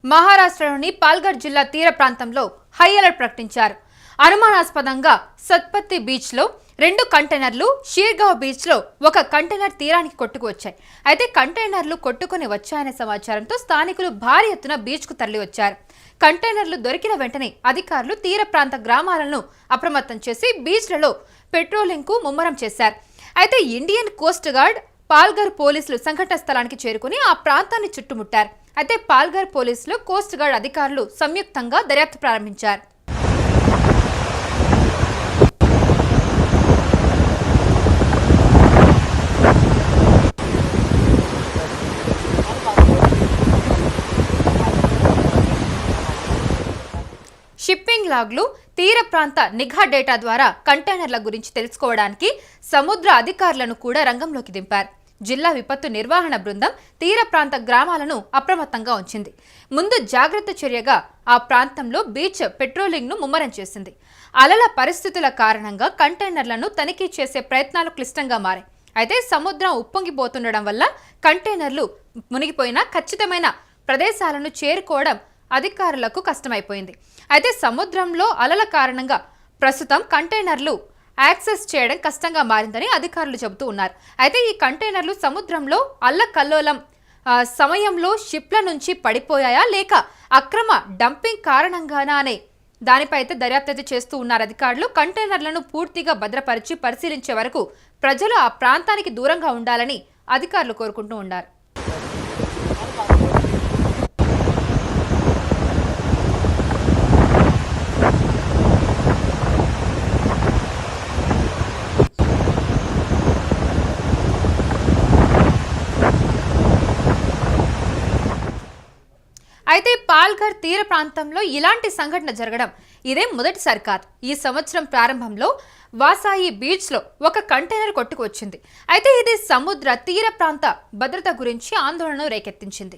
మహారాష్ట్రలోని పాల్ఘర్ జిల్లా తీర ప్రాంతంలో హై అలర్ట్ ప్రకటించారు. అనుమానాస్పదంగా సత్పత్తి బీచ్ లో 2 కంటైనర్లు, షీర్గావ్ బీచ్ లో 1 కంటైనర్ తీరానికి కొట్టుకువచ్చాయి. అయితే కంటైనర్లు కొట్టుకుని వచ్చాయనే సమాచారంతో స్థానికులు భారీ ఎత్తున బీచ్ కు తరలి వచ్చారు. కంటైనర్లు దొరికిన వెంటనే అధికారులు తీర ప్రాంత గ్రామాలను అప్రమత్తం చేసి బీచ్లలో పెట్రోలింగ్ కు ముమ్మరం చేశారు. అయితే ఇండియన్ కోస్ట్ గార్డ్, పాల్ఘర్ పోలీసులు సంఘటన స్థలానికి చేరుకుని ఆ ప్రాంతాన్ని చుట్టుముట్టారు. అయితే పాల్ఘర్ పోలీసులు, కోస్ట్ గార్డ్ అధికారులు సంయుక్తంగా దర్యాప్తు ప్రారంభించారు. షిప్పింగ్ లాగ్లు, తీర ప్రాంత నిఘా డేటా ద్వారా కంటైనర్ల గురించి తెలుసుకోవడానికి సముద్ర అధికారులను కూడా రంగంలోకి దింపారు. జిల్లా విపత్తు నిర్వహణ బృందం తీర ప్రాంత గ్రామాలను అప్రమత్తంగా ఉంచింది. ముందు జాగ్రత్త చర్యగా ఆ ప్రాంతంలో బీచ్ పెట్రోలింగ్ ను ముమ్మరం చేసింది. అలల పరిస్థితుల కారణంగా కంటైనర్లను తనిఖీ చేసే ప్రయత్నాలు క్లిష్టంగా మారాయి. అయితే సముద్రం ఉప్పొంగిపోతుండడం వల్ల కంటైనర్లు మునిగిపోయినా ఖచ్చితమైన ప్రదేశాలను చేరుకోవడం అధికారులకు కష్టమైపోయింది. అయితే సముద్రంలో అలల కారణంగా ప్రస్తుతం కంటైనర్లు యాక్సెస్ చేయడం కష్టంగా మారిందని అధికారులు చెబుతూ ఉన్నారు. అయితే ఈ కంటైనర్లు సముద్రంలో అల్లకల్లోలం సమయంలో షిప్ల నుంచి పడిపోయాయా లేక అక్రమ డంపింగ్ కారణంగానా అనే దానిపై అయితే దర్యాప్తు చేస్తూ ఉన్నారు అధికారులు. కంటైనర్లను పూర్తిగా భద్రపరిచి పరిశీలించే వరకు ప్రజలు ఆ ప్రాంతానికి దూరంగా ఉండాలని అధికారులు కోరుకుంటూ ఉన్నారు. అయితే పాల్ఘర్ తీర ప్రాంతంలో ఇలాంటి సంఘటన జరగడం ఇదే మొదటిసారి కాదు. ఈ సంవత్సరం ప్రారంభంలో వాసాయి బీచ్ లో 1 కంటైనర్ కొట్టుకు వచ్చింది. అయితే ఇది సముద్ర తీర ప్రాంత భద్రత గురించి ఆందోళనను రేకెత్తించింది.